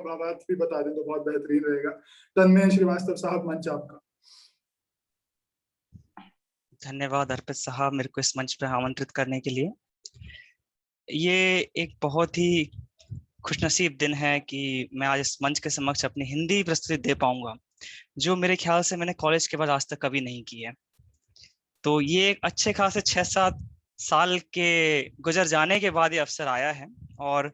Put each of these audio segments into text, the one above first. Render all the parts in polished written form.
भावार्थ भी बता दें तो बहुत बेहतरीन रहेगा। तन्मय श्रीवास्तव साहब, मंच आपका। धन्यवाद अर्पित साहब, मेरे को इस मंच पर आमंत्रित करने के लिए। ये एक बहुत ही खुशनसीब दिन है कि मैं आज इस मंच के समक्ष अपनी हिंदी प्रस्तुति दे पाऊंगा, जो मेरे ख्याल से मैंने कॉलेज के बाद आज तक कभी नहीं की है। तो ये एक अच्छे खासे 6-7 साल के गुजर जाने के बाद ये अवसर आया है, और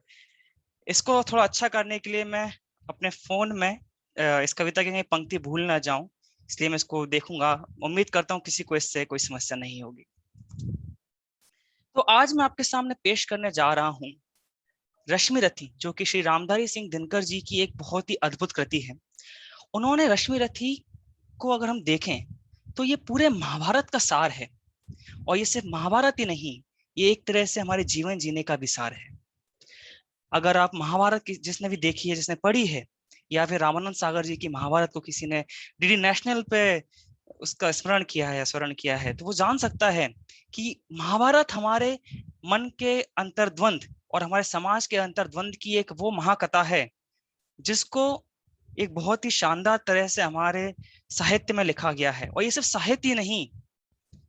इसको थोड़ा अच्छा करने के लिए मैं अपने फोन में इस कविता की कहीं पंक्ति भूल ना जाऊं, इसलिए मैं इसको देखूंगा। उम्मीद करता हूं किसी को इससे कोई समस्या नहीं होगी। तो आज मैं आपके सामने पेश करने जा रहा हूं रश्मि रथी, जो कि श्री रामधारी सिंह दिनकर जी की एक बहुत ही अद्भुत कृति है। उन्होंने रश्मि रथी को अगर हम देखें तो ये पूरे महाभारत का सार है, और ये सिर्फ महाभारत ही नहीं, ये एक तरह से हमारे जीवन जीने का भी सार है। अगर आप महाभारत की जिसने भी देखी है, जिसने पढ़ी है, या फिर रामानंद सागर जी की महाभारत को किसी ने डीडी नेशनल पे उसका स्मरण किया है या स्वरण किया है, तो वो जान सकता है कि महाभारत हमारे मन के अंतर्द्वंद और हमारे समाज के अंतर्द्वंद की एक वो महाकथा है, जिसको एक बहुत ही शानदार तरह से हमारे साहित्य में लिखा गया है। और ये सिर्फ साहित्य ही नहीं,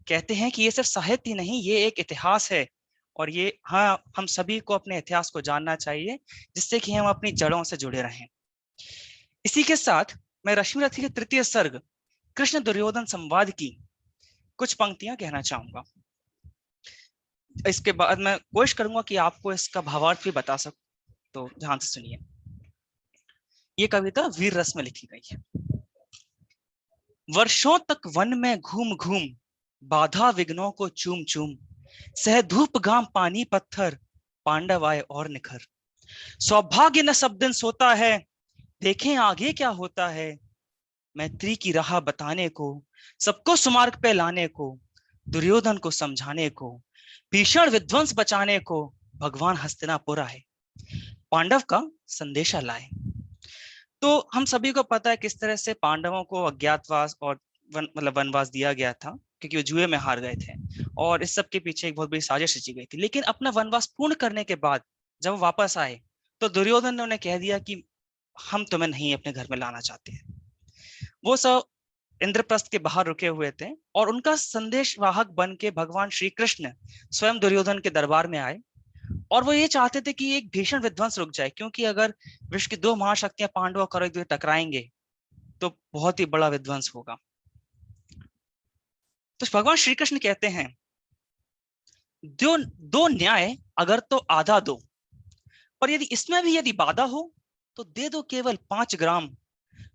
कहते हैं कि ये सिर्फ साहित्य ही नहीं, ये एक इतिहास है। और ये, हाँ, हम सभी को अपने इतिहास को जानना चाहिए, जिससे कि हम अपनी जड़ों से जुड़े रहें। इसी के साथ मैं रश्मि रथी के तृतीय सर्ग कृष्ण दुर्योधन संवाद की कुछ पंक्तियां कहना चाहूंगा। इसके बाद मैं कोशिश करूंगा कि आपको इसका भावार्थ भी बता सकूं, तो ध्यान से सुनिए। ये कविता वीर रस में लिखी गई है। वर्षों तक वन में घूम घूम, बाधा विघ्नों को चूम चूम, सह धूप घाम पानी पत्थर, पांडव आए और निखर। सौभाग्य न सब दिन सोता है, देखें आगे क्या होता है। मैत्री की राह बताने को, सबको सुमार्ग पे लाने को, दुर्योधन को समझाने को, भीषण विध्वंस बचाने को, भगवान हस्तिनापुर आए, पांडव का संदेशा लाए। तो हम सभी को पता है किस तरह से पांडवों को अज्ञातवास और वनवास दिया गया था, क्योंकि वो जुए में हार गए थे, और इस सब के पीछे एक बहुत बड़ी साजिश रची गई थी। लेकिन अपना वनवास पूर्ण करने के बाद जब वो वापस आए, तो दुर्योधन ने उन्हें कह दिया कि हम तुम्हें नहीं अपने घर में लाना चाहते हैं। वो सब इंद्रप्रस्थ के बाहर रुके हुए थे, और उनका संदेश वाहक बन के भगवान श्री कृष्ण स्वयं दुर्योधन के दरबार में आए, और वो ये चाहते थे कि एक भीषण विध्वंस रुक जाए, क्योंकि अगर विश्व की दो महाशक्तियां पांडव और कौरव एक दूसरे टकराएंगे तो बहुत ही बड़ा विध्वंस होगा। तो भगवान श्री कृष्ण कहते हैं, दो न्याय अगर तो आधा दो, पर यदि इसमें भी यदि बाधा हो तो दे दो केवल 5 ग्राम।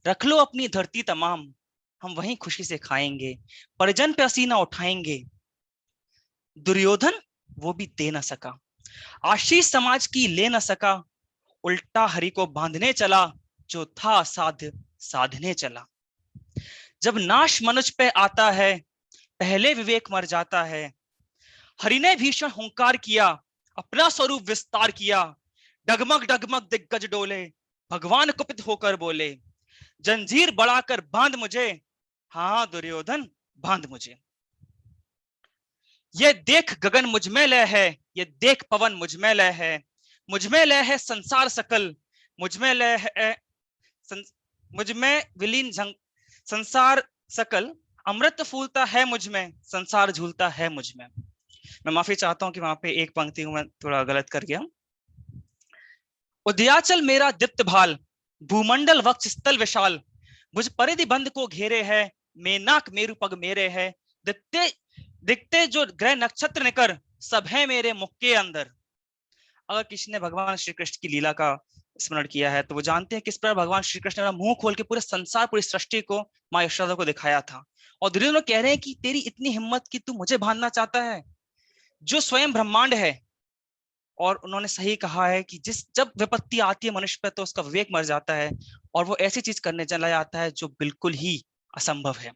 रख लो अपनी धरती तमाम, हम वहीं खुशी से खाएंगे, परिजन पे असीना उठाएंगे। दुर्योधन वो भी दे न सका, आशीष समाज की ले न सका, उल्टा हरि को बांधने चला, जो था साध्य साधने चला। जब नाश मनुष्य पे आता है, पहले विवेक मर जाता है। हरि ने भीषण हुंकार किया, अपना स्वरूप विस्तार किया। डगमग डगमग दिग्गज डोले, भगवान कुपित होकर बोले, जंजीर बढ़ाकर बांध मुझे, हाँ दुर्योधन बांध मुझे। ये देख गगन मुझ में लय है, ये देख पवन मुझ में लय है। मुझ में लय है संसार सकल, मुझ में लय है मुझ में विलीन संसार सकल। अमृत फूलता है मुझ में, संसार झूलता है मुझ में। मैं माफी चाहता हूं कि वहां पे एक पंक्ति में थोड़ा गलत कर गया। उदयाचल मेरा दीप्त भाल, भूमंडल वक्ष स्थल विशाल। मुझ परिधि बंध को घेरे है, मेनाक मेरु पग मेरे है। दिखते दिखते जो ग्रह नक्षत्र निकर, सब है मेरे मुख के अंदर। अगर किसी ने भगवान श्री कृष्ण की लीला का स्मरण किया है तो वो जानते हैं किस प्रकार भगवान श्री कृष्ण ने मुंह खोल के पूरे संसार, पूरी सृष्टि को मां यशोदा को दिखाया था। और दुर्योधन कह रहे हैं कि तेरी इतनी हिम्मत कि तू मुझे बांधना चाहता है, जो स्वयं ब्रह्मांड है। और उन्होंने सही कहा है कि जब विपत्ति आती है मनुष्य पर, तो उसका विवेक मर जाता है, और वो ऐसी चीज करने चला जाता है जो बिल्कुल ही असंभव है।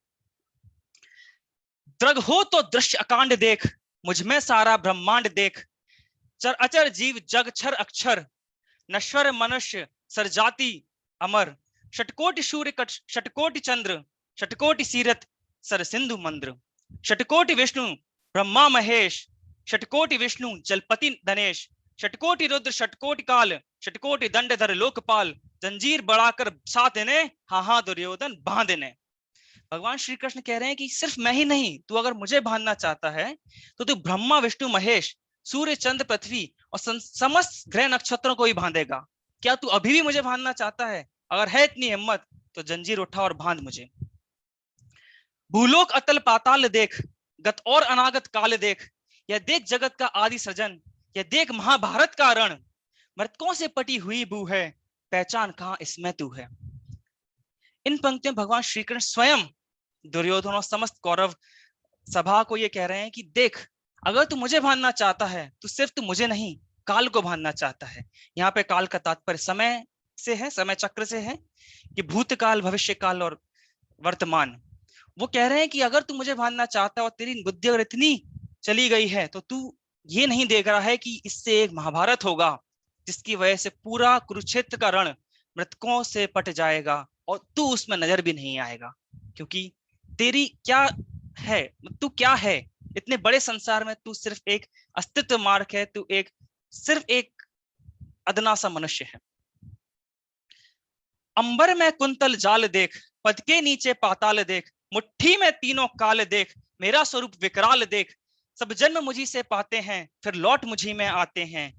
दृग हो तो दृश्य अकांड देख, मुझ में सारा ब्रह्मांड देख। चर अचर जीव जग छर अक्षर, नश्वर मनुष्य सरजाति अमर। षटकोटि सूर्य षटकोटि चंद्र, षटकोटि सीरत सर सिंधु मंद्र। षटकोटि विष्णु ब्रह्मा महेश, षटकोटि विष्णु जलपति धनेश। षटकोटि रुद्र षटकोटि काल, षटकोटि दंड धर लोकपाल, जंजीर बढ़ाकर साथ ने, हाँ हाँ दुर्योधन बांधने। भगवान श्री कृष्ण कह रहे हैं कि सिर्फ मैं ही नहीं, तू अगर मुझे बांधना चाहता है तो तू ब्रह्मा विष्णु महेश, सूर्य चंद्र पृथ्वी और समस्त ग्रह नक्षत्रों को ही बांधेगा। क्या तू अभी भी मुझे बांधना चाहता है? अगर है इतनी हिम्मत तो जंजीर उठा और बांध मुझे। भूलोक अतल पाताल देख, गत और अनागत काल देख, यह देख जगत का आदि सृजन, यह देख महाभारत का रण, मृतकों से पटी हुई बू है, पहचान कहां इसमें तू है। इन पंक्तियों भगवान श्री कृष्ण स्वयं दुर्योधन और समस्त कौरव सभा को ये कह रहे हैं कि देख, अगर तू मुझे बांधना चाहता है तो सिर्फ तू मुझे नहीं, काल को बांधना चाहता है। यहाँ पे काल का तात्पर्य समय से है, समय चक्र से है, कि भूतकाल, भविष्य काल और वर्तमान। वो कह रहे हैं कि अगर तू मुझे बांधना चाहता है और तेरी बुद्धि अगर इतनी चली गई है तो तू ये नहीं देख रहा है कि इससे एक महाभारत होगा जिसकी वजह से पूरा कुरुक्षेत्र का रण मृतकों से पट जाएगा और तू उसमें नजर भी नहीं आएगा, क्योंकि तेरी क्या है, तू क्या है इतने बड़े संसार में, तू सिर्फ एक अस्तित्व मार्ग है, तू एक सिर्फ एक अदना सा मनुष्य है। अंबर में कुंतल जाल देख, पद के नीचे पाताल देख, मुट्ठी में तीनों काल देख, मेरा स्वरूप विकराल देख, सब जन्म मुझी से पाते हैं फिर लौट मुझी में आते हैं,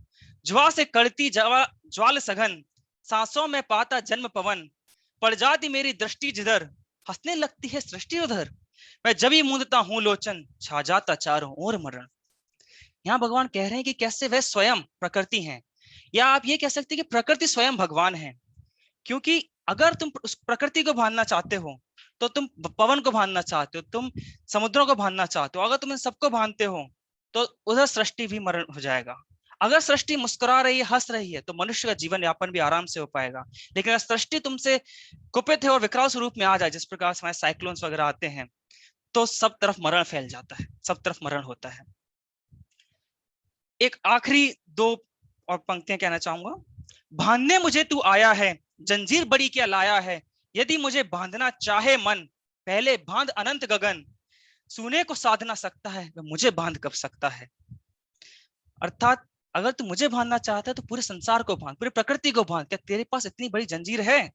ज्वा से कड़ती ज्वाल सघन, सांसों में पाता जन्म पवन, पड़ जाती मेरी दृष्टि जिधर, हंसने लगती है सृष्टि उधर, मैं जब ही मूंदता हूं लोचन, छा जाता चारों ओर मरण। यहाँ भगवान कह रहे हैं कि कैसे वह स्वयं प्रकृति हैं, या आप ये कह सकते हैं कि प्रकृति स्वयं भगवान है। क्योंकि अगर तुम उस प्रकृति को बांधना चाहते हो तो तुम पवन को बांधना चाहते हो, तुम समुद्रों को बांधना चाहते हो, अगर तुम इन सबको बांधते हो तो उधर सृष्टि भी मरण हो जाएगा। अगर सृष्टि मुस्कुरा रही है, हंस रही है, तो मनुष्य का जीवन यापन भी आराम से हो पाएगा। लेकिन अगर सृष्टि तुमसे कुपित है और विकराल स्वरूप में आ जाए, जिस प्रकार से हमारे साइक्लोन्स वगैरह आते हैं, तो सब तरफ मरण फैल जाता है, सब तरफ मरण होता है। एक आखिरी दो और पंक्तियां कहना चाहूंगा। बांधने मुझे तू आया है, जंजीर बड़ी क्या लाया है, यदि मुझे बांधना चाहे मन, पहले बांध अनंत गगन, सुने को साध ना सकता है वह मुझे बांध कब सकता है। अर्थात अगर तू मुझे बांधना चाहता है तो पूरे संसार को बांध, पूरी प्रकृति को बांध। क्या तेरे पास इतनी बड़ी जंजीर है?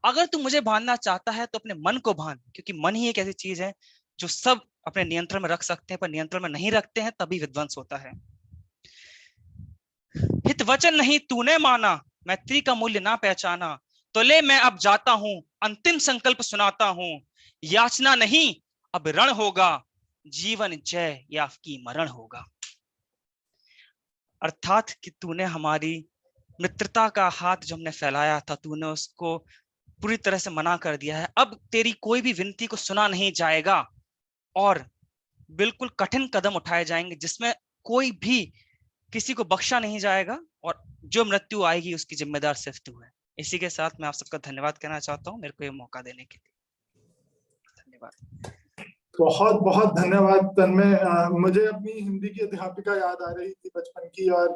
अगर तू मुझे बांधना चाहता है तो अपने मन को बांध, क्योंकि मन ही एक ऐसी चीज है जो सब अपने नियंत्रण में रख सकते हैं, पर नियंत्रण में नहीं रखते हैं तभी विध्वंस होता है। हित वचन नहीं तूने माना, मैत्री का मूल्य ना पहचाना, तो ले मैं अब जाता हूं, अंतिम संकल्प सुनाता हूं, याचना नहीं अब रण होगा, जीवन जय या की मरण होगा। अर्थात कि तूने हमारी मित्रता का हाथ जो हमने फैलाया था, तूने उसको पूरी तरह से मना कर दिया है। अब तेरी कोई भी विनती को सुना नहीं जाएगा और बिल्कुल कठिन कदम उठाए जाएंगे जिसमें कोई भी किसी को बख्शा नहीं जाएगा, और जो मृत्यु आएगी उसकी जिम्मेदार सिर्फ तू है। इसी के साथ मैं आप सबका धन्यवाद कहना चाहता हूँ मेरे को ये मौका देने के लिए। धन्यवाद। बहुत बहुत धन्यवाद तन्मय। मुझे अपनी हिंदी की अध्यापिका याद आ रही थी बचपन की, और